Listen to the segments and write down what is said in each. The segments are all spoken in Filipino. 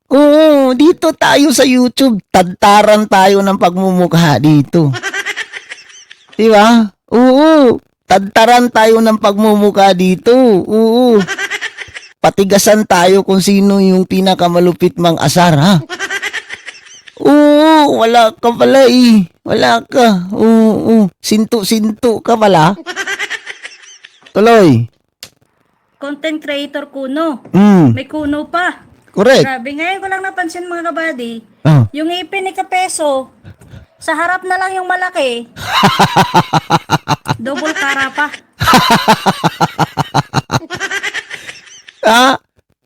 Oo, dito tayo sa YouTube, tadtaran tayo ng pagmumukha dito. Di ba? Oo, tadtaran tayo ng pagmumukha dito. Oo. Patigasan tayo kung sino yung pinakamalupit mang asar, ha? Oo, wala ka pala eh. Wala ka. Oo, sinto-sinto ka pala. Tuloy. Content creator kuno. Hmm, May kuno pa. correct. Grabe, ngayon ko lang napansin mga kabady, Oh. yung ipin ni Kapeso, sa harap na lang yung malaki. Double kara pa. Ha?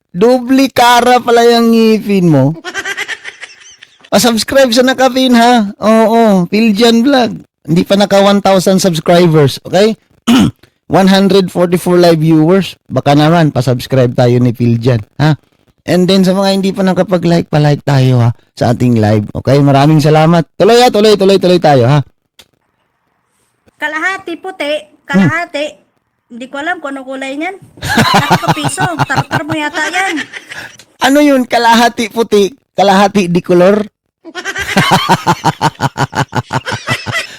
Doble kara pala yung ngipin mo. Subscribe sa Nakapin, ha? Oo, Piljan Vlog. Hindi pa naka 1,000 subscribers, okay? 144 live viewers. Baka naman, pa-subscribe tayo ni Piljan, ha? And then sa mga hindi pa nakapag-like, pa-like tayo, ha? Sa ating live, okay? Maraming salamat. Tuloy, ha? Tuloy tayo, ha? Kalahati puti, kalahati. Hindi ko alam kung ano kulay niyan. Piso, tartar mo yata yan. Ano yun? Kalahati puti, kalahati di color?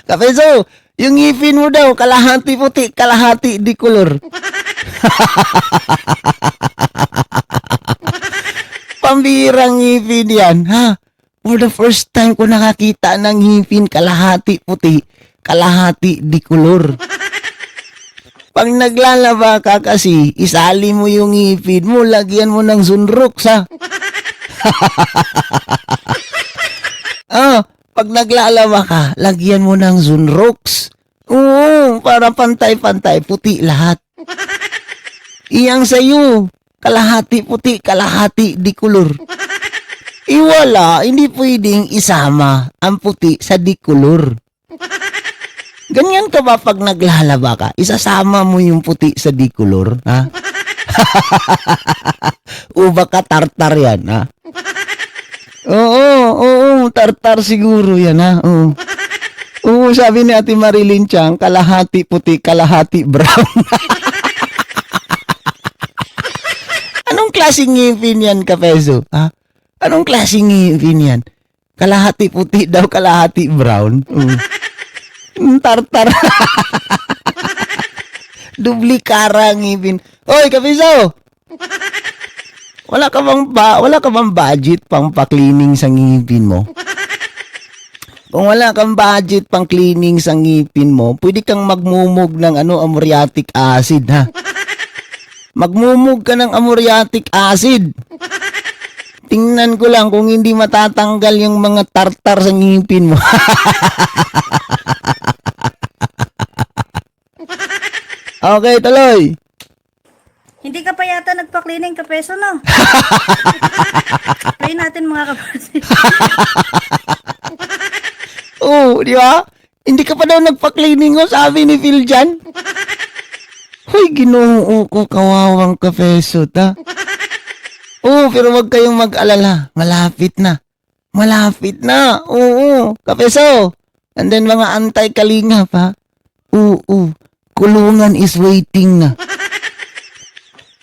Kapeso, yung ngipin mo daw, kalahati puti, kalahati di color. Pambirang ngipin yan, ha? For the first time ko nakakita ng ngipin kalahati puti, kalahati di color. Pag naglalaba ka kasi, isali mo yung ngipin mo, lagyan mo ng sunrox, ha? Pag naglalaba ka, lagyan mo ng sunrox. Oo, para pantay-pantay, puti lahat. Iyang sa'yo, kalahati puti, kalahati di kulor. Iwala, hindi pwedeng isama ang puti sa di kulor. Ganyan ka ba pag naglalaba ka? Isasama mo yung puti sa di kulor, ha? O baka tartar yan, ha? Oo, tartar siguro yan, ha? Oo, sabi ni Ate Marilyn Chang, kalahati puti, kalahati brown. Anong klaseng ngipin yan, Kapeso? Ha? Anong klaseng ngipin yan? Kalahati puti daw, kalahati brown. Tartar. Dubli kara ngipin. Oy, Kapeso! Wala ka bang budget pang pa-cleaning sa ngipin mo? Kung wala kang budget pang cleaning sa ngipin mo, pwede kang magmumog ng muriatic acid, ha? Magmumog ka ng muriatic acid. Tingnan ko lang kung hindi matatanggal yung mga tartar sa ngipin mo. Okay, tuloy. Hindi ka pa yata nagpa-cleaning Kapeso, no? Try natin mga kabady. Oo, di ba? Hindi ka pa daw nagpa-cleaning ko, sabi ni Phil dyan. Hoy, ginoo ko, kawawang Kapeso, ta. Oo, pero wag kayong mag-alala. Malapit na. Malapit na. Oo, Kapeso. And then mga anti-kalingap, ha? Oo, kulungan is waiting na.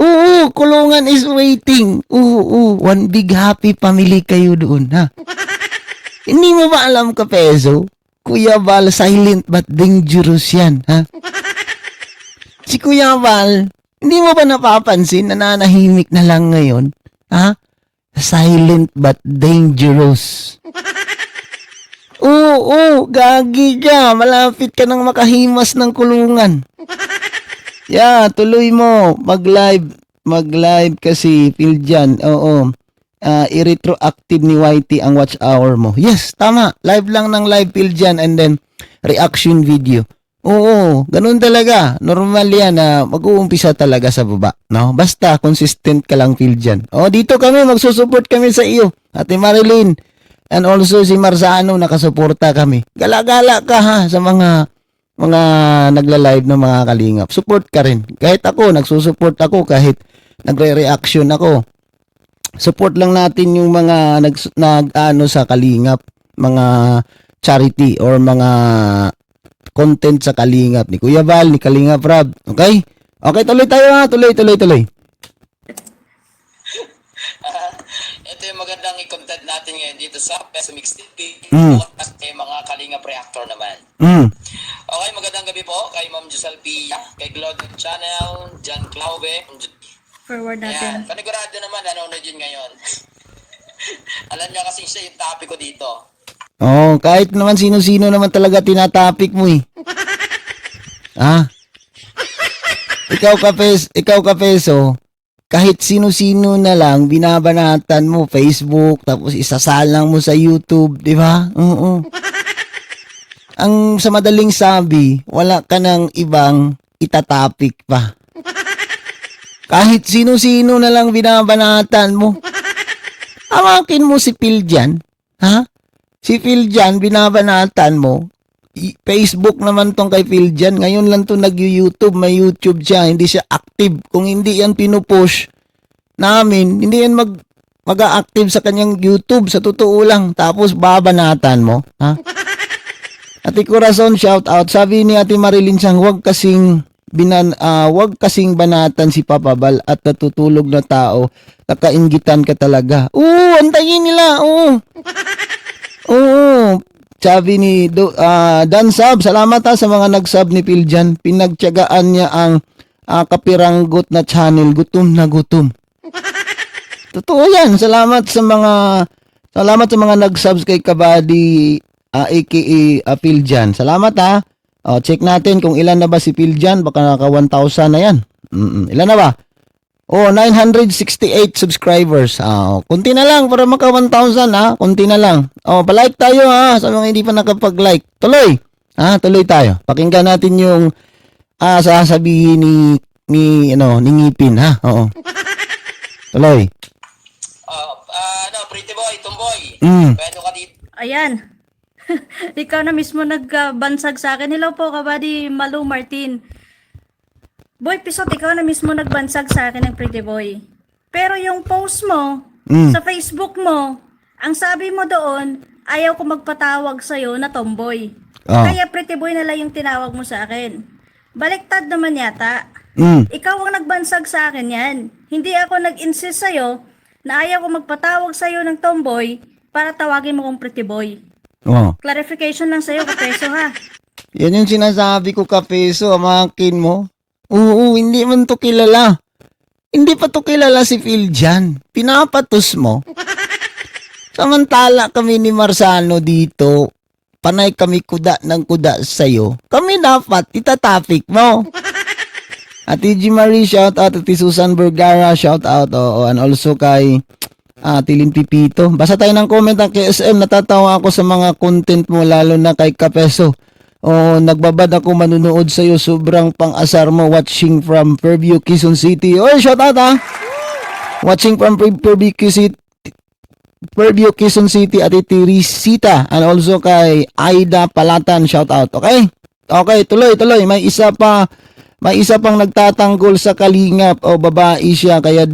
Oo, kulungan is waiting. Oo, one big happy family kayo doon, ha? Hindi mo ba alam, Kapeso? Kuya Val, silent but dangerous yan, ha? Si Kuya Val, hindi mo ba napapansin na nanahimik na lang ngayon? Ha? Silent but dangerous. Oo, gagi ka. Malapit ka nang makahimas ng kulungan. Yeah, tuloy mo. Mag-live kasi, Phil dyan. Oo. I-retroactive ni YT ang watch hour mo. Yes, tama. Live lang ng live, Phil dyan. And then, reaction video. Oo, ganun talaga. Normal yan na mag-uumpisa talaga sa baba. No? Basta, consistent ka lang, Phil dyan. Dito kami, magsusupport kami sa iyo. Ate Marilyn. And also si Marzano, nakasuporta kami. Gala-gala ka ha sa mga nagla-live ng mga kalingap. Support ka rin. Kahit ako, nagsusupport ako kahit nagre-reaction ako. Support lang natin yung mga nag-ano sa kalingap, mga charity or mga content sa kalingap ni Kuya Val, ni Kalingap Rob. Okay? Okay, tuloy tayo ha. Tuloy. Ito yung magandang i-content natin ngayon dito sa Peso Mix TV. At mga Kalingap Reactor naman. Okay, magandang gabi po kay Ma'am Giselle Pia, kay Glodon Channel, John Claube. Forward Ayan, natin. panigurado naman, nanonood yun ngayon. Alam niya kasi siya yung topic ko dito. Oh, kahit naman sino-sino naman talaga tinatapik mo eh. Ha? Ikaw ka peso, kahit sino-sino na lang binabanatan mo Facebook tapos isasalang mo sa YouTube, di ba? Oo. Ang sa madaling sabi, wala ka ng ibang itatapik pa. Kahit sino-sino na lang binabanatan mo. Hawakin mo si Phil dyan. Ha? Si Phil dyan, binabanatan mo. Facebook naman tong kay Phil dyan. Ngayon lang to nag-YouTube. May YouTube siya. Hindi siya active. Kung hindi yan pinupush namin, hindi yan mag-a-active sa kanyang YouTube. Sa totoo lang. Tapos babanatan mo. Ha? Ate Corazon, shout out. Sabi ni Ate Marilyn Sang, wag kasing banatan si Papa Bal at natutulog na tao. Kakaingitan ka talaga. Oo, antayin nila. Oo. Oo. Sabi ni Dan Sab, salamat sa mga nag-sub ni Phil dyan. Pinagtiyagaan niya ang kapiranggot na channel. Gutom na gutom. Totoo yan. Salamat sa mga nag-subs kay Kabady aka Phil dyan. Salamat ha. O, check natin kung ilan na ba si Phil dyan. Baka naka 1,000 na yan. Ilan na ba? Oh, 968 subscribers. Kunti na lang para maka 1,000 ha. Kunti na lang. Oh, palike tayo ha sa mga hindi pa nakapag-like. Tuloy. Tuloy tayo. Pakinggan natin yung sasabihin ni Ngipin ha. Oo. Tuloy. Pretty boy, tomboy. Pwede ka dito. Ayan. Ikaw na mismo nagbansag sa akin. Hello po, Kabady Malu Martin. Boy Pisot, ikaw na mismo nagbansag sa akin ng Pretty Boy. Pero yung post mo, sa Facebook mo, ang sabi mo doon, ayaw ko magpatawag sa'yo na tomboy. Kaya Pretty Boy na lang yung tinawag mo sa akin. Baliktad naman yata. Ikaw ang nagbansag sa akin yan. Hindi ako nag-insist sa'yo na ayaw ko magpatawag sa'yo ng tomboy para tawagin mo kong Pretty Boy. Clarification lang sa'yo, kapeso ha. Yan yung sinasabi ko, kapeso, amakin mo. Oo, hindi man to kilala. Hindi pa to kilala si Phil dyan. Pinapatos mo. Samantala kami ni Marsano dito, panay kami kuda ng kuda sa'yo. Kami dapat itatapik mo. Ate G. Marie, shout out. Ate Susan Vergara, shout out. And also kay Tilin Pipito. Basta tayo ng comment ang KSM. Natatawa ako sa mga content mo, lalo na kay Kapeso. Nagbabad ako manunood sa'yo. Sobrang pang-asar mo. Watching from Fairview, Quezon City. Shout out ha. Watching from Fairview, Quezon City. Ate Teresita. And also kay Aida Palatan. Shout out. Okay? Okay, tuloy. May isa pang nagtatanggol sa Kalingap. Babae siya. Kaya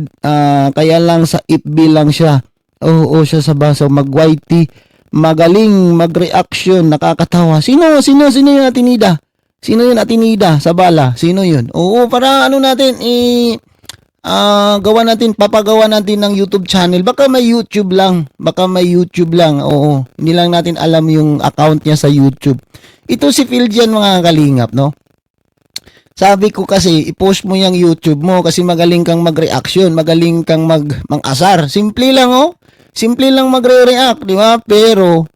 lang sa FB lang siya. Siya sa baso. Mag-YT. Magaling mag-reaction, nakakatawa. Sino yung Atinida? Sino yung Atinida sa bala? Sino yun? Para natin papagawa natin ng YouTube channel. Baka may YouTube lang. Hindi lang natin alam yung account niya sa YouTube. Ito si Phil dyan, mga Kalingap, no? Sabi ko kasi, i-post mo yung YouTube mo kasi magaling kang mag-reaction, magaling kang mang-asar. Simple lang, Simple lang magre-react, di ba? Pero,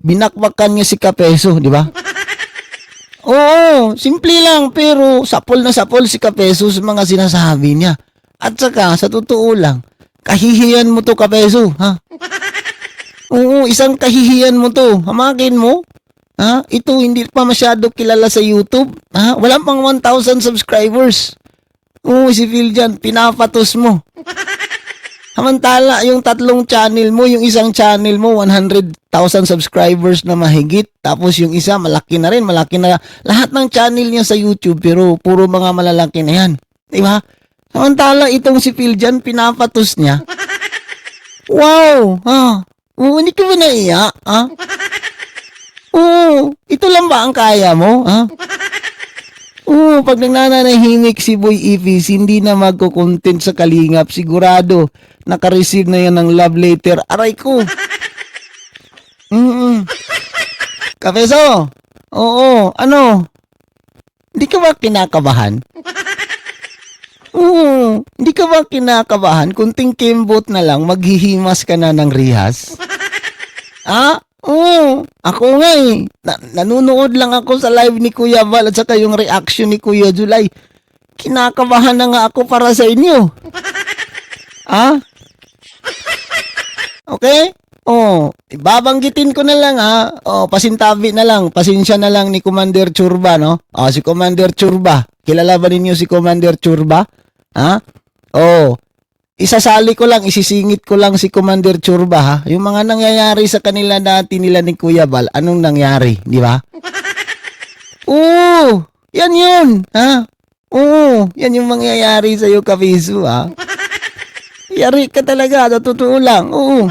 binakbakan niya si Kapeso, di ba? Simple lang, pero sapol na sapol si Kapeso sa mga sinasabi niya. At saka, sa totoo lang, kahihiyan mo to, Kapeso, ha? Isang kahihiyan mo to. Hamakin mo. Ha? Ito, hindi pa masyado kilala sa YouTube. Ha? Wala pang 1,000 subscribers. Si Phil dyan, pinapatos mo. Samantala, yung tatlong channel mo, yung isang channel mo, 100,000 subscribers na mahigit. Tapos yung isa, malaki na rin. Lahat ng channel niya sa YouTube, pero puro mga malalaki na yan. Diba? Samantala, itong si Phil dyan, pinapatos niya. Wow! Hindi ka ba naiya? Ito lang ba ang kaya mo? Oo, pag nananahimik si Boy Ipis, hindi na magko-content sa Kalingap. Sigurado, naka-receive na yan ng love letter. Aray ko. Kapeso, oo, ano? Hindi ka ba kinakabahan? Oo, hindi ka ba kinakabahan? Kunting kimbot na lang, maghihimas ka na ng rihas? Ah? Oo, ako nga eh. Nanunood lang ako sa live ni Kuya Val at saka yung reaction ni Kuya July. Kinakabahan na nga ako para sa inyo. Ah? Okay? Oh, babanggitin ko na lang ha. Oh, pasintabi na lang. Pasensya na lang ni Commander Churba, no? Oh, si Commander Churba. Kilala ba ninyo si Commander Churba? Ha? Oh, isasali ko lang, isisingit ko lang si Commander Churba, ha? Yung mga nangyayari sa kanila dati nila ni Kuya Val, anong nangyari, di ba? Oo, yan yun, ha? Oo, yan yung mangyayari sa'yo, Kapiso, ha? Yari ka talaga, sa totoo lang, oo.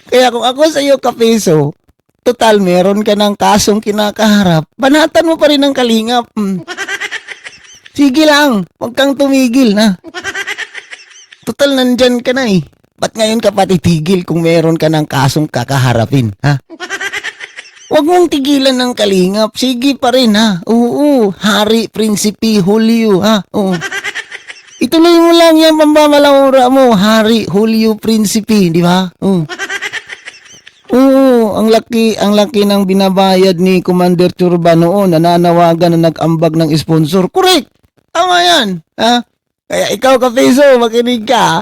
Kaya kung ako sa'yo, Kapiso, total, meron ka ng kasong kinakaharap, banatan mo pa rin ang Kalingap. Sige lang, huwag kang tumigil, ha? Total, nandyan ka na eh. Ba't ngayon ka pa titigil kung meron ka ng kasong kakaharapin, ha? Huwag mong tigilan ng Kalingap. Sige pa rin, ha? Oo, hari, prinsipi, Julio, ha? Oo. Ituloy mo lang yan, pambamalahura mo. Hari, Julio, prinsipi, di ba? Oo. Oo, ang laki ng binabayad ni Commander Churba noon. Nananawagan na nag-ambag ng sponsor. Correct! Tama yan, ha? Kaya ikaw, Kapiso, makinig ka,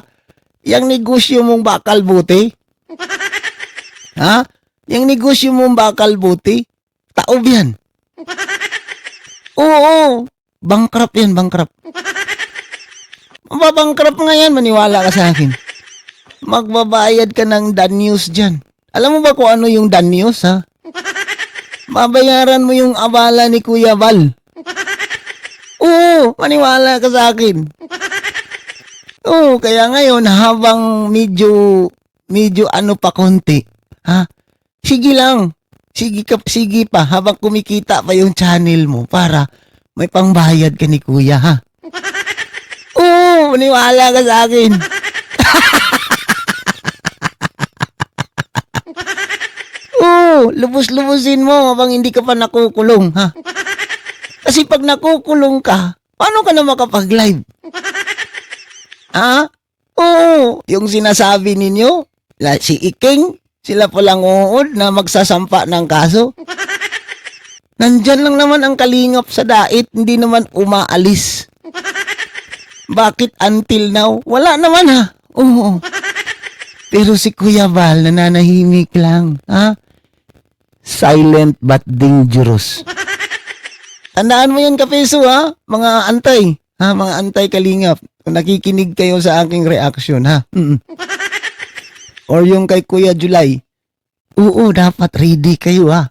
yung negosyo mong bakal buti, ha? Yung negosyo mong bakal buti, taob yan. Oo, bankrupt yan, bankrupt. Mababankrupt nga yan, maniwala ka sa akin. Magbabayad ka ng danyos dyan. Alam mo ba kung ano yung danyos, ha? Babayaran mo yung abala ni Kuya Val. Oo, maniwala ka sa akin. Oo, kaya ngayon habang medyo ano pa konti, ha? Sige lang. Sige pa habang kumikita pa yung channel mo para may pangbayad ka ni Kuya, ha? Oo, maniwala ka sa akin. Oo, lubos-lubusin mo habang hindi ka pa nakukulong, ha? Kasi pag nakukulong ka, paano ka na makapag-live? Ha? Oo, yung sinasabi ninyo, si Iking, sila palang uod na magsasampa ng kaso. Nandyan lang naman ang Kalingap sa dait, hindi naman umaalis. Bakit until now? Wala naman, ha? Oo. Pero si Kuya Val, nananahimik lang, ha? Silent but dangerous. Tandaan mo yun, Kapiso, ha? Mga antay, ha? Mga antay Kalingap. Kung nakikinig kayo sa aking reaction, ha? Or yung kay Kuya July, oo, dapat ready kayo, ha?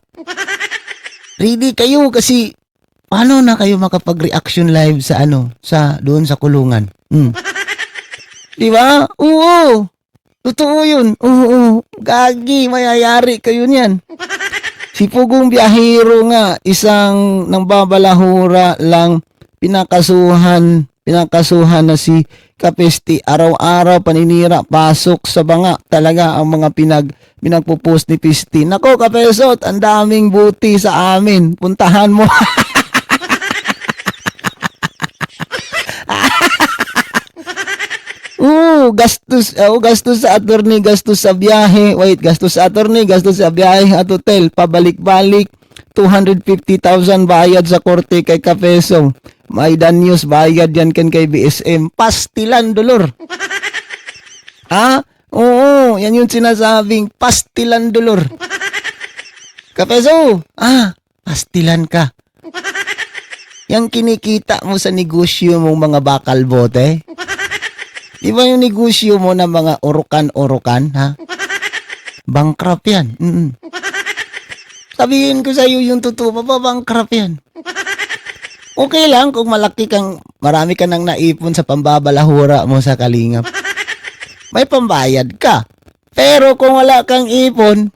Ready kayo kasi paano na kayo makapag-reaction live sa doon sa kulungan? Di ba? Oo. Totoo yun. Oo. Gagi, mayayari kayo niyan. Si Pugong Biyahero nga, isang nangbabalahura lang, pinakasuhan na si Kapesti. Araw-araw paninira, pasok sa banga. Talaga ang mga pinagpo-post ni Pisti. Nako, Kapesot, ang daming buti sa amin. Puntahan mo. Gastos sa attorney, gastos sa biyahe. Wait, gastos sa attorney, gastos sa biyahe at hotel. Pabalik-balik. 250,000 bayad sa korte kay Kapeso. May danyos bayad yan kay BSM. Pastilan, dolor. Ha? Oo, yan yung sinasabing pastilan, dolor. Kapeso, pastilan ka. Yang kinikita mo sa negosyo mong mga bakal bote? Di ba yung negosyo mo na mga urukan-urukan, ha? Bankrupt yan. Sabihin ko sa iyo yung totoo, mababangkrap yan. Okay lang kung marami ka nang naipon sa pambabalahura mo sa Kalingap. May pambayad ka. Pero kung wala kang ipon,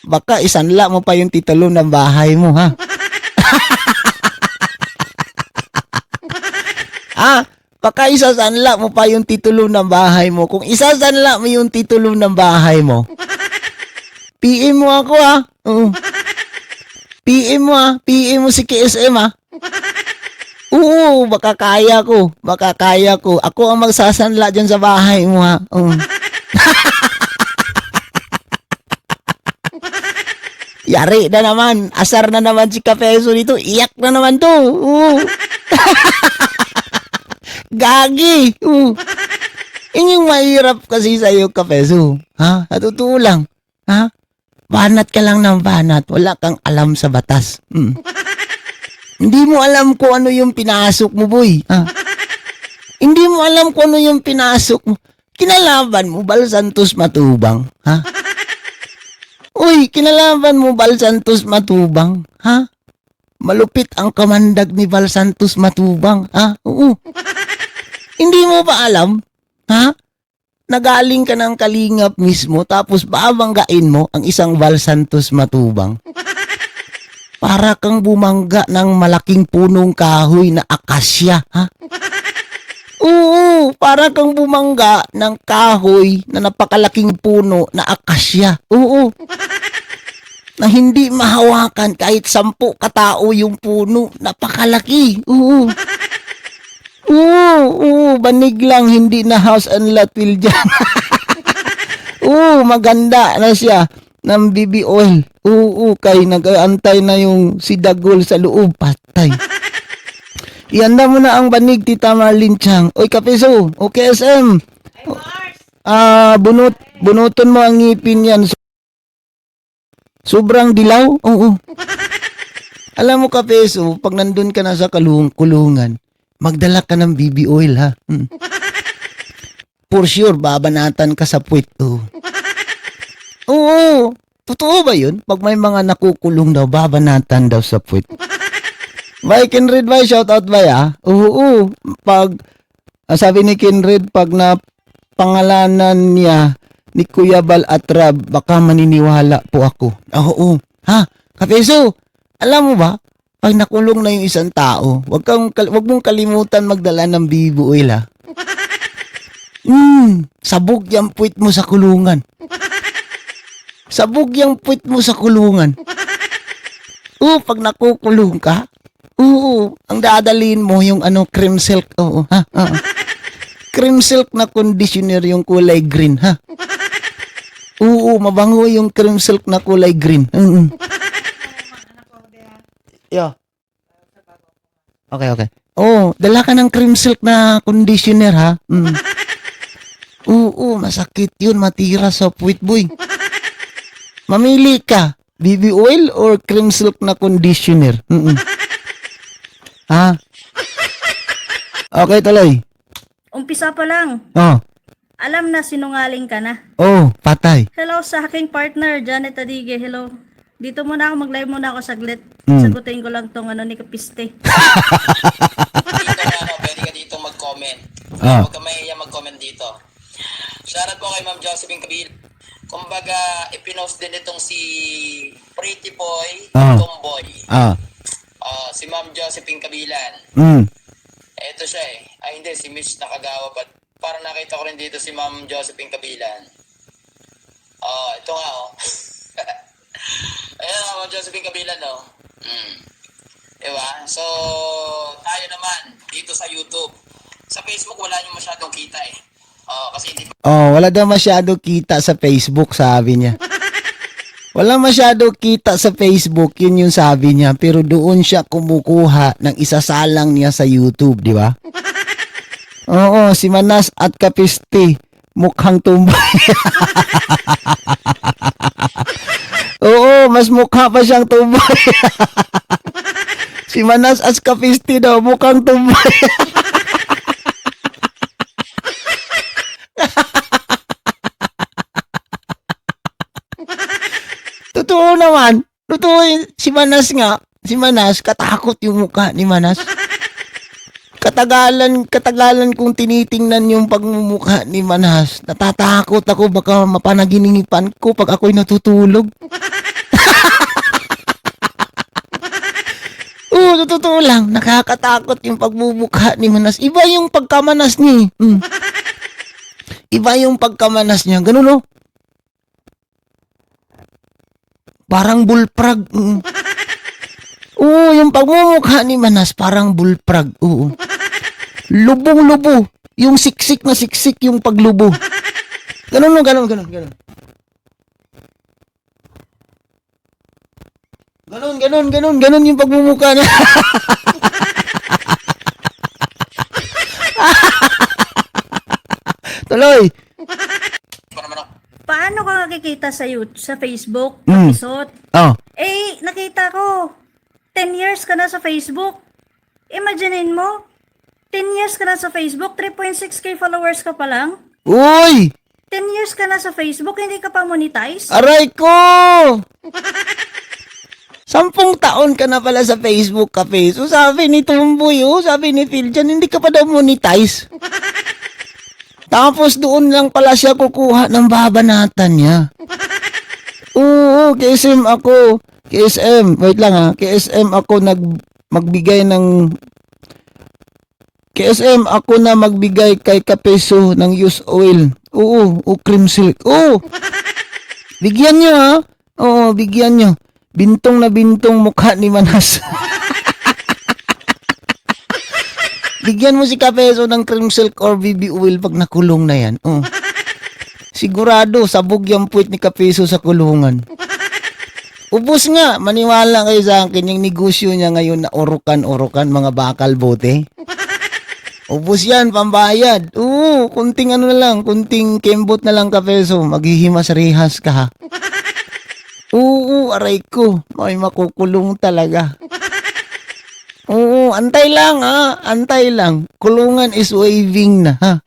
baka isanla mo pa yung titulo ng bahay mo, ha? Baka isasanla mo pa yung titulo ng bahay mo. Kung isasanla mo yung titulo ng bahay mo, PM mo ako Oo. PM mo PM mo si KSM Oo, baka kaya ko. Baka kaya ko. Ako ang magsasanla dyan sa bahay mo Oo. Yari na naman. Asar na naman si Kapeso dito. Iyak na naman to. Oo. Gagi. Oo. Yun yung mahirap kasi sa'yo, Kapeso. Sa totoo lang. Banat ka lang ng banat. Wala kang alam sa batas. Hindi mo alam kung ano yung pinasok mo, boy. Hindi mo alam kung ano yung pinasok mo. Kinalaban mo, Bal Santos Matubang. Uy, kinalaban mo, Bal Santos Matubang. Malupit ang kamandag ni Bal Santos Matubang. Oo. Hindi mo ba alam? Nagaling ka ng Kalingap mismo tapos babanggain mo ang isang Bal Santos Matubang. Para kang bumangga ng malaking punong kahoy na akasya, Oo, para kang bumangga ng kahoy na napakalaking puno na akasya. Oo. Na hindi mahawakan kahit 10 katao yung puno. Napakalaki. Oo. Oo, banig lang, hindi na house and lot will dyan. Maganda na siya ng BB oil. Kay nag-aantay na yung si Dagol sa loob. Patay. Ianda mo na ang banig, Tita Marlene Chang. Oy, Kapeso, o KSM. Bunuton mo ang ngipin yan. Sobrang dilaw? Oo. Alam mo, Kapeso, pag nandun ka na sa kulungan, magdala ka ng BB oil, For sure, babanatan ka sa puwit. Oo. Totoo ba yun? Pag may mga nakukulong daw, babanatan daw sa puwit. Bay, Kinred, bay, shoutout bay, Oo. Pag, sabi ni Kinred, pag napangalanan niya ni Kuya Bal at Rab, baka maniniwala po ako. Oo. Kapeso, alam mo ba, pag nakulong na yung isang tao, wag mong kalimutan magdala ng BB oil, sabog yung puwit mo sa kulungan. Sabog yung puwit mo sa kulungan. Pag nakukulong ka, ang dadalhin mo yung cream silk, cream silk na conditioner yung kulay green, mabango yung cream silk na kulay green. Yeah. Okay. Dala ka ng cream silk na conditioner, masakit yun, matira sa puwit, boy. Mamili ka, BB oil or cream silk na conditioner? Okay, tuloy. Umpisa pa lang. Alam na sinungaling ka na. Patay. Hello sa aking partner, Janet Adige. Hello. Dito muna ako, mag-live muna ako saglit. Sagutin ko lang tong ni Kapiste. Dito pwede ka dito mag-comment. Huwag ka mahiya mag-comment dito. Shoutout po kay Ma'am Josephine Kabil. Kumbaga, ipinost din itong si Pretty Boy, Tomboy. Si Ma'am Josephine Kabilan. Ito siya Ay hindi, si Mitch Nakagawa. But parang nakita ko rin dito si Ma'am Josephine Kabilan. Ito nga Ayan Ma'am Josephine Kabilan Diba? So, tayo naman dito sa YouTube. Sa Facebook, wala nyo masyadong kita kasi hindi wala daw masyado kita sa Facebook, sabi niya. Wala masyado kita sa Facebook, yun yung sabi niya. Pero doon siya kumukuha ng isasalang niya sa YouTube, di ba? Si Manas at Kapiste, mukhang tumbay. Mas mukha pa siyang tumbay. Si Manas at Kapiste daw, mukhang tumbay. Totoo naman. Totoo si Manas nga. Si Manas, katakot yung mukha ni Manas. Katagalan kong tinitingnan yung pagmumukha ni Manas. Natatakot ako, baka mapanaginipan ko pag ako'y natutulog. Oo, sa totoo lang, nakakatakot yung pagbubukha ni Manas. Iba yung pagkamanas niya. Iba yung pagkamanas niya. Ganun, oh. Parang bullfrog. Oo, yung pagmumukha ni Manas, parang bullfrog. Oo. Lubong-lubo. Yung siksik na siksik yung paglubo. Ganun, no, ganun. Ganun. Ganun yung pagmumukha niya. Tuloy. Pa naman ako. Paano ka nakikita sa YouTube, sa Facebook, Mm. Pisot? Oh. Eh, nakita ko, 10 years ka na sa Facebook. Imaginein mo, 10 years ka na sa Facebook, 3.6k followers ka pa lang. Uy! 10 years ka na sa Facebook, hindi ka pa monetize. Aray ko! 10 taon ka na pala sa Facebook ka, So, sabi ni Tumboy, sabi ni Phil dyan, hindi ka pa daw monetize. Tapos doon lang pala siya kukuha ng babanatan niya. Oo, KSM ako. KSM, wait lang ha. KSM ako magbigay ng... KSM ako na magbigay kay Kapeso ng used oil. Oo, cream silk. Oo. Bigyan nyo ha. Oo, bigyan nyo. Bintong na bintong mukha ni Manas. Bigyan mo si Kapeso ng cream silk or BB oil pag nakulong na yan. Oh. Sigurado, sabog yung puwit ni Kapeso sa kulungan. Ubus nga, maniwala kayo sa akin, yung negosyo niya ngayon na orokan, mga bakal bote. Ubus yan, pambayad. Oo, kunting ano na lang, kunting kembot na lang Kapeso, maghihimas rehas ka ha. Oo, aray ko, may makukulong talaga. Oo, antay lang ha. Antay lang. Kulungan is waving na ha.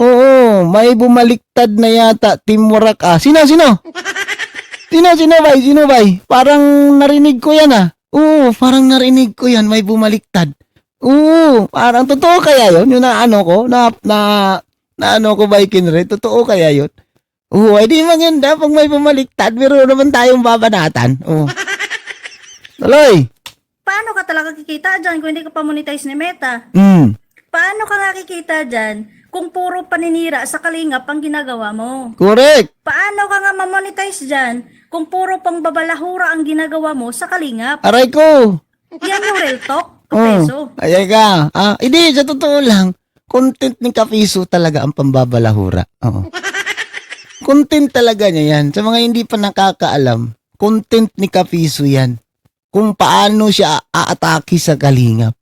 Oo, may bumaliktad na yata. Timurak ah. Sino? Sino bay? Parang narinig ko yan ah. Oo, parang narinig ko yan. May bumaliktad. Oo, parang totoo kaya yun? Yung naano ko? Naano ko ba ikinre? Totoo kaya yun? Oo, ay di maganda pag may bumaliktad. Pero naman tayong babanatan. Oo. Tuloy. Paano ka talaga kikita dyan kung hindi ka pa monetize ni Meta? Paano ka nakikita dyan kung puro paninira sa kalingap ang ginagawa mo? Correct. Paano ka nga mamonetize dyan kung puro pang babalahura ang ginagawa mo sa kalingap? Aray ko. Yan yung real talk, Kapeso. Ay ka. Hindi, sa totoo lang, content ni Kapiso talaga ang pambabalahura. Oo. Content talaga niya yan. Sa mga hindi pa nakakaalam, content ni Kapiso yan. Kung paano siya aatake sa kalingap.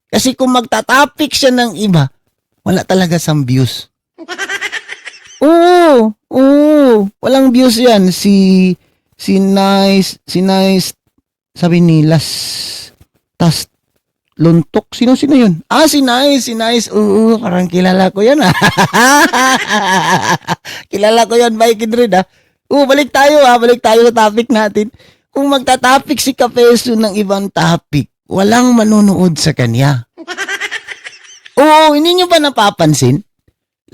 Kasi kung magtatapik siya ng iba, wala talaga sang views. Oo. Walang views yan. Si Nice, sabi ni Tas Luntok. Sino yun? Si Nice. Oo, parang kilala ko yan Kilala ko yan, Mike Kindred balik tayo sa topic natin. Kung magta-topic si Kapeso ng ibang topic, walang manonood sa kanya. Oo, hindi nyo ba napapansin?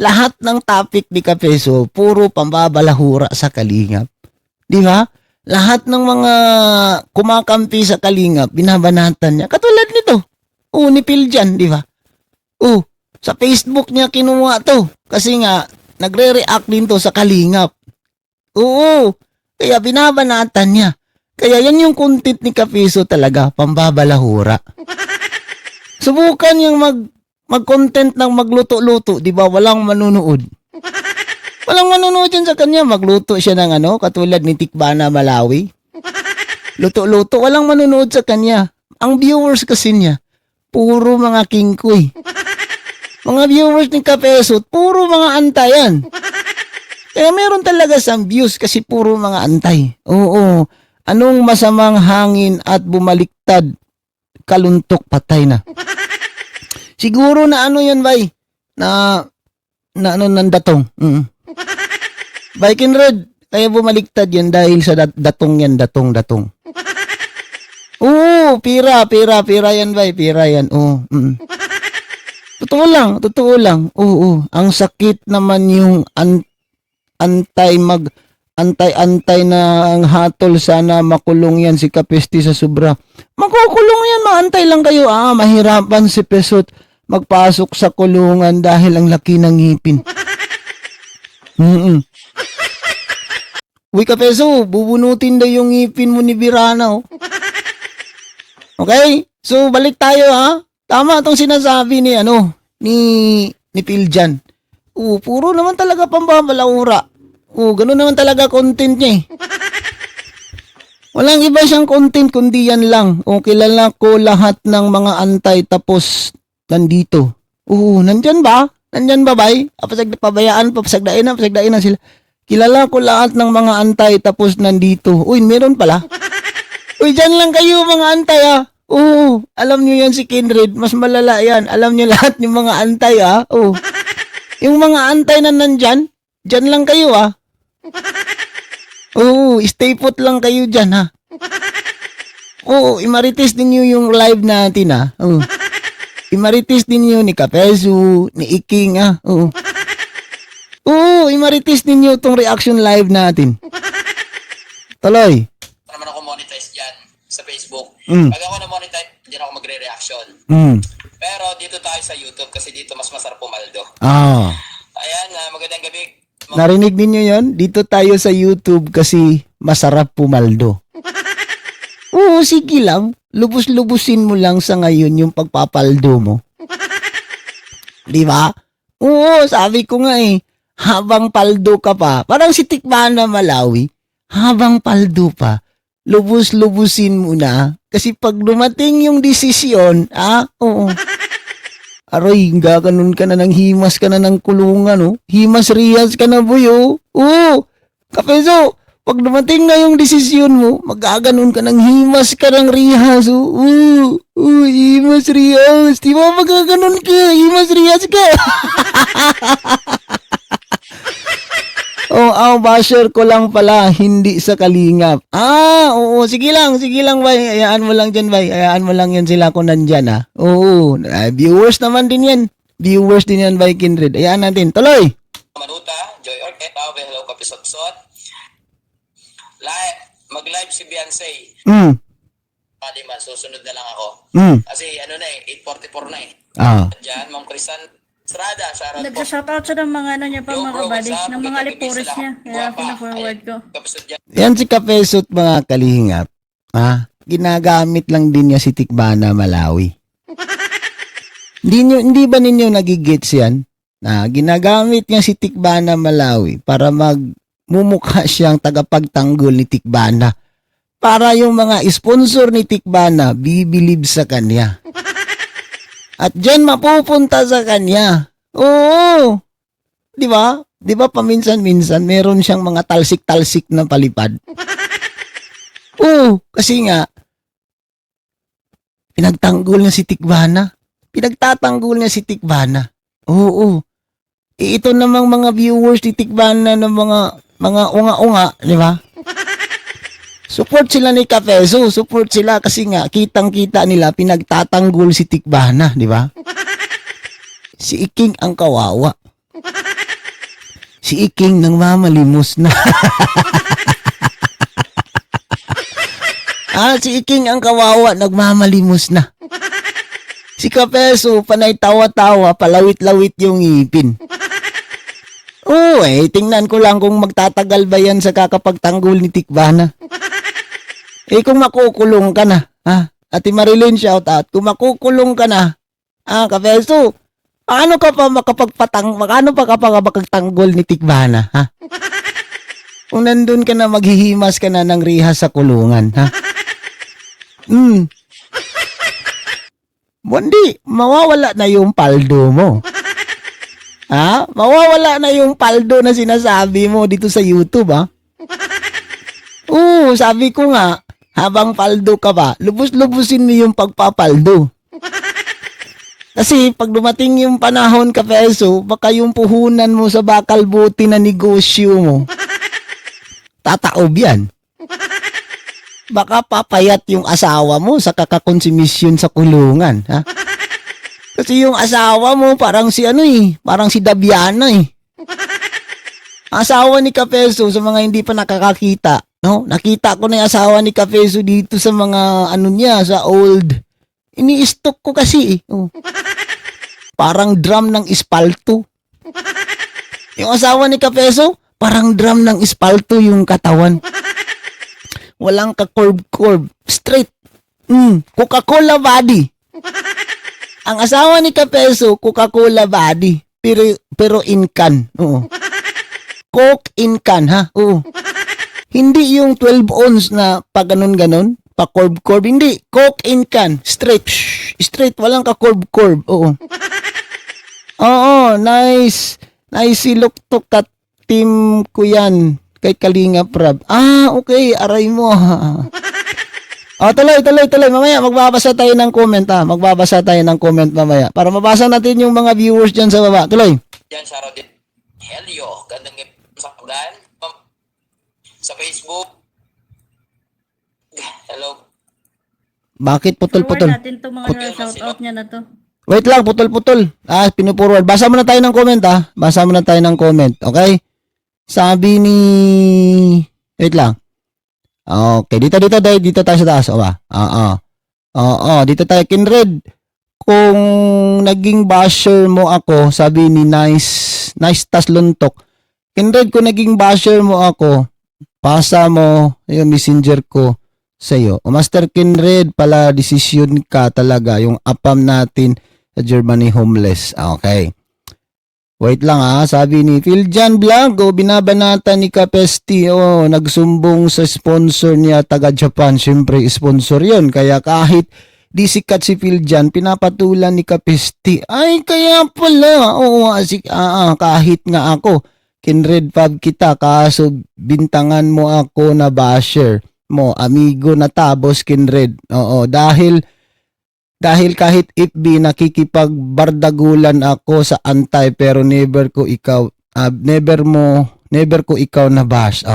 Lahat ng topic ni Kapeso, puro pambabalahura sa kalingap. Di ba? Lahat ng mga kumakampi sa kalingap, binabanatan niya. Katulad nito. Ni Phil dyan, di ba? Sa Facebook niya kinuha to. Kasi nga, nagre-react din to sa kalingap. Oo, kaya binabanatan niya. Kaya yan yung content ni Kapeso talaga, pambabalahura. Subukan yung mag-content ng magluto-luto, di ba? Walang manunood. Walang manunood yan sa kanya. Magluto siya ng katulad ni Tikbana Malawi. Luto-luto, walang manunood sa kanya. Ang viewers kasi niya, puro mga kingkoy. Mga viewers ni Kapeso, puro mga antayan. Kaya meron talaga sang views kasi puro mga antay. Oo. Anong masamang hangin at bumaliktad, kaluntok, patay na. Siguro na yan, bay? Na ng datong. Bay Kinred, kaya bumaliktad yan dahil sa datong yan, datong. Oo, pira yan, bay, pira yan. Totoo lang. Oo, ang sakit naman yung antay-antay na ang hatol, sana makulong yan si Kapesti sa sobra. Makukulong yan, maantay lang kayo. Mahirapan si Pesot magpasok sa kulungan dahil ang laki ng ngipin. Uy, Kapeso, bubunutin daw yung ngipin mo ni Birana, oh. Okay? So, balik tayo, ha? Tama itong sinasabi ni Piljan. Puro naman talaga pambabalaura. Ganun naman talaga content niya, eh. Walang iba siyang content kundi yan lang. Kilala ko lahat ng mga antay tapos nandito. Nandyan ba? Nandyan ba, bay? Pabayaan, papasagdain na sila. Kilala ko lahat ng mga antay tapos nandito. Meron pala. Dyan lang kayo mga antay, ha? Alam nyo yan si Kindred. Mas malala yan. Alam nyo lahat yung mga antay, ha? Yung mga antay na nandyan, dyan lang kayo, ha? Stay put lang kayo dyan, ha? Imarites ninyo yung live natin, ha? Imarites ninyo ni Kapeso, ni Iking, ha? Imarites ninyo tong reaction live natin. Tuloy. Naman ako monetize dyan sa Facebook. Mm. Pag ako na-monetize, dyan ako magre-reaction. Pero dito tayo sa YouTube kasi dito mas masarap pumaldo. Ayan, magandang gabi. Narinig ninyo yon? Dito tayo sa YouTube kasi masarap pumaldo. Sige lang. Lubos-lubusin mo lang sa ngayon yung pagpapaldo mo. Di ba? Sabi ko nga, eh. Habang paldo ka pa, parang si Tikbana Malawi, habang paldo pa, lubos-lubusin mo na. Kasi pag dumating yung desisyon, aroy, gaganon ka na ng himas ka na ng kulungan, oh. Himas riyas ka na, boy, oh. Kapeso, pag dumating na yung desisyon mo, magaganon ka ng himas ka ng rihas, oh. Himas riyas. Di ba magaganon ka? Himas riyas ka. Basher ko lang pala, hindi sa kalingap. Sige lang, bay. Hayaan mo lang dyan, bay. Hayaan mo lang yan sila kung nandyan, ha. Viewers naman din yan. Viewers din yan, bay, Kindred. Hayaan natin. Tuloy! Manuta, Joy Orquet, hello, Kapisotsot. Mag-live si Beyonce. Pwede man, susunod na lang ako. Kasi 8:44 na, eh. Diyan, Ma'am Crisan Estrada, shoutout po. Nagsa-shoutout siya ng mga niya pa, mga kabady, ng mga alipuris niya. Kaya pina-forward ko. Yan si Kapesot, mga kalingap. Ginagamit lang din niya si Tikbana Malawi. Hindi ba ninyo nagigets yan? Ginagamit niya si Tikbana Malawi para magmumukha siyang tagapagtanggol ni Tikbana. Para yung mga sponsor ni Tikbana bibilib sa kanya. At dyan mapupunta sa kanya. Di ba? Di ba paminsan-minsan meron siyang mga talsik-talsik na palipad? Kasi nga, pinagtanggol niya si Tikbana. Pinagtatanggol niya si Tikbana. Ito namang mga viewers ni Tikbana ng mga unga-unga, di ba? Support sila ni Kapeso, support sila kasi nga kitang-kita nila pinagtatanggol si Tikbana, di ba? Si Iking ang kawawa. Si Iking nang mamalimos na. Si Iking ang kawawa, nagmamalimos na. Si Kapeso, panay tawa-tawa, palawit-lawit yung ngipin. Tingnan ko lang kung magtatagal ba yan sa kakapagtanggol ni Tikbana. Kung makukulong ka na, Ate Marilyn, shout out, kung makukulong ka na, Kapeso, paano ka pa makapagtanggol ni Tikbana, Kung nandun ka na, maghihimas ka na ng rihas sa kulungan, Bundi, mawawala na yung paldo mo. Mawawala na yung paldo na sinasabi mo dito sa YouTube, sabi ko nga, habang paldo ka pa, lubos-lubusin mo yung pagpapaldo. Kasi pag dumating yung panahon, Kapeso, baka yung puhunan mo sa bakal buti na negosyo mo, tataob yan. Baka papayat yung asawa mo sa kakakonsumisyon sa kulungan, Kasi yung asawa mo parang si parang si Dabiana, Asawa ni Kapeso, sa mga hindi pa nakakakita, no? Nakita ko na yung asawa ni Kapeso dito sa mga ano niya, sa old. Ini-stock ko kasi eh. Oh. Parang drum ng espalto. Yung asawa ni Kapeso, parang drum ng espalto yung katawan. Walang ka-curve-curve. Straight. Coca-Cola body. Ang asawa ni Kapeso, Coca-Cola body. Pero in can. Oo. Coke in can, ha? Oo. Hindi yung 12 ounce na pa ganun-ganun, pa curve-curve. Hindi. Coke in can. Straight. Straight. Walang ka-curve-curve. Oo. Oo, nice. Nice si Luktok at team ko yan. Kay Kalinga Prab. Okay. Aray mo. Tuloy. Mamaya, magbabasa tayo ng comment, ha? Magbabasa tayo ng comment mamaya. Para mabasa natin yung mga viewers dyan sa baba. Tuloy. Yan, shoutout din. Helio, gandang sa pagdan. Sa Facebook. Hello. Bakit putol-putol? Forward natin itong mga shoutout niya na to. Wait lang, putol-putol. Pinupurward. Basa mo na tayo ng comment, ha? Basa mo na tayo ng comment, okay? Sabi ni... Wait lang. Okay, dito tayo sa taas, o ba? Dito tayo. Kinred, kung naging basher mo ako, sabi ni Nice Tas Luntok. Kinred, kung naging basher mo ako, pasa mo yung messenger ko sa'yo. O Master Kinred, pala desisyon ka talaga, yung apam natin sa Germany homeless. Okay. Wait lang, sabi ni Philjan Blanco, binabanata ni Kapesti, nagsumbong sa sponsor niya taga Japan. Siyempre, sponsor yon. Kaya kahit di sikat si Philjan, pinapatulan ni Kapesti. Ay, kaya pala. Kahit nga ako, kinred fab kita, kaso bintangan mo ako na basher mo, amigo na tabos kinred. Dahil kahit FB nakikipagbardagulan ako sa antay pero never ko ikaw na bash.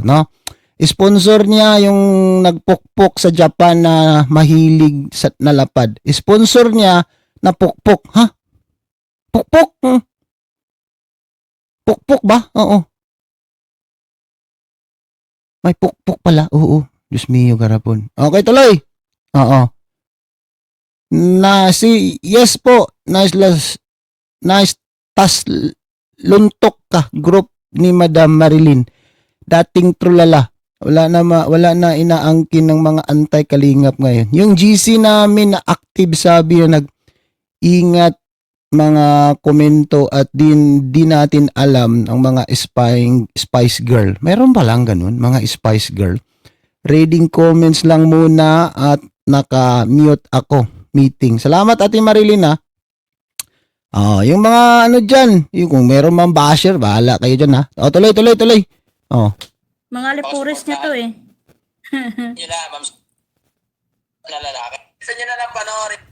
No? Sponsor niya yung nagpukpok sa Japan na mahilig sa nalapad. Sponsor niya na pukpok, ha? Pukpok? Pukpok ba? Oo. May pukpok pala. Oo. Diyos mio, garapon. Okay, tuloy. Oo. Yes po, nice tas luntok ka, group ni Madam Marilyn. Dating trulala. Wala na inaangkin ng mga anti-kalingap ngayon. Yung GC namin na active, sabi na nag-ingat mga komento at di natin alam ang mga Spice Girl. Meron pa lang ganun, mga Spice Girl. Reading comments lang muna at naka-mute ako. Meeting. Salamat Ate Marilyn, ha. Yung mga dyan, yung kung meron mang basher, bahala kayo dyan, ha. Tuloy. Mga lipuris niya to eh. Yun na, ma'am. Na lalaki. Gusto nyo na lang panoorin.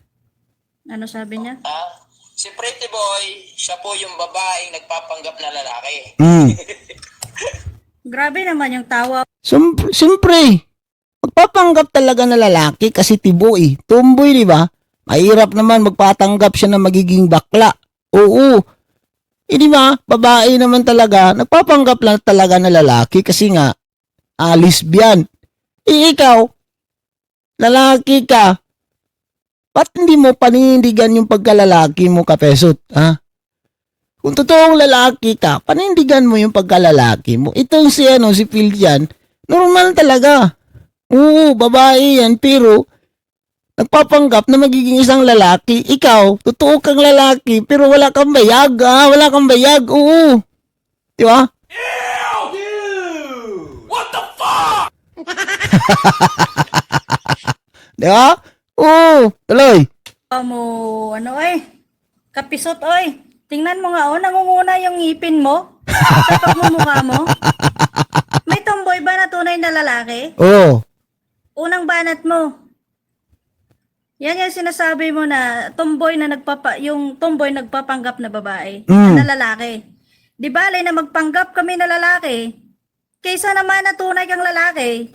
Ano sabi niya? Si Pretty Boy, siya po yung babaeng nagpapanggap na lalaki. Grabe naman yung tawa. Siyempre, magpapanggap talaga na lalaki kasi tiboy. Tumboy, di ba? Mahirap naman magpatanggap siya na magiging bakla. Oo. Di ba? Babae naman talaga. Nagpapanggap lang talaga na lalaki kasi nga, lesbian. Ikaw, lalaki ka. Ba't hindi mo panindigan yung pagkalalaki mo, Kapesot? Ha? Kung totoong lalaki ka, panindigan mo yung pagkalalaki mo. Itong si Phil yan, normal talaga. Oo, babae yan, pero nagpapanggap na magiging isang lalaki. Ikaw, totoo kang lalaki, pero wala kang bayag, wala kang bayag, oo. Di ba? What the fuck? Di ba? Oo, tuloy. Kapisot, tingnan mo nga, nangunguna yung ngipin mo. Sa pagmumukha mo. May tomboy ba na tunay na lalaki? Oo. Unang banat mo. Yan yung sinasabi mo na yung tomboy nagpapanggap na babae, na lalaki. Di ba, na magpanggap kami na lalaki. Kaysa naman na tunay kang lalaki,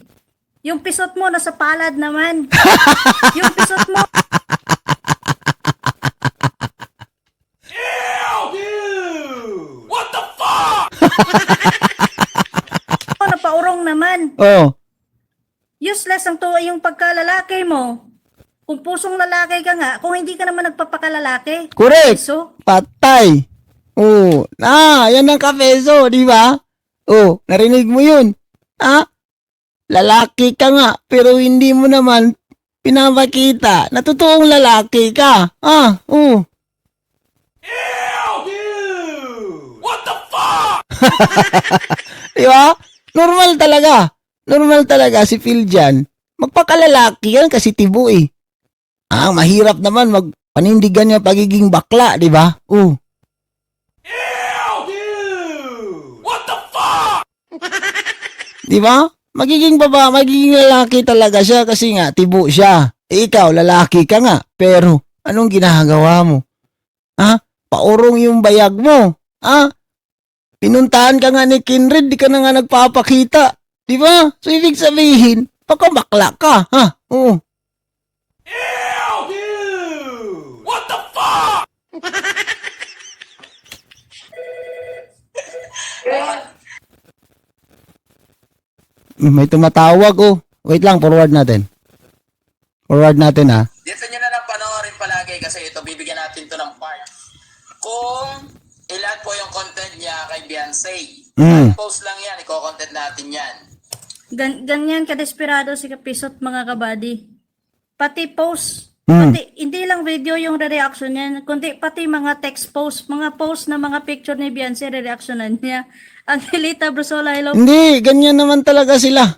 yung pisot mo nasa palad naman. Yung pisot mo. Ew! What the fuck? Oh. Useless ang yung pagkalalaki mo. Kung pusong lalaki ka nga, kung hindi ka naman nagpapakalalaki. Correct. So, Patay. Oh, yan ang kapeso, di ba? Oh, narinig mo yun. Lalaki ka nga, pero hindi mo naman pinapakita na totoong lalaki ka. Oh. What the fuck? Di ba? Normal talaga. Normal talaga si Phil dyan. Magpakalalaki yan kasi tibo eh. Mahirap naman magpanindigan niya pagiging bakla, di ba? Oh. What the fuck? Di ba? Magiging lalaki talaga siya kasi nga tibo siya. Ikaw, lalaki ka nga. Pero, anong ginagawa mo? Paurong yung bayag mo. Pinuntahan ka nga ni Kindred, di ka na nga nagpapakita. Di ba? So, ibig sabihin, bakla ka, Oo. What the fuck? May tumatawag, oh. Wait lang, forward natin. Forward natin, Dito nyo na lang panoorin palagi kasi ito, bibigyan natin to ng part. Kung ilan po yung content niya kay Beyonce. Post lang yan, i-content natin yan. ganyan kadesperado si Kapisot, mga kabady. Pati post. Pati, hindi lang video yung re-reaction niya, kundi pati mga text post, mga post na mga picture ni Beyonce, re-reactionan niya. Angelita Brusola, hello. Hindi, ganyan naman talaga sila.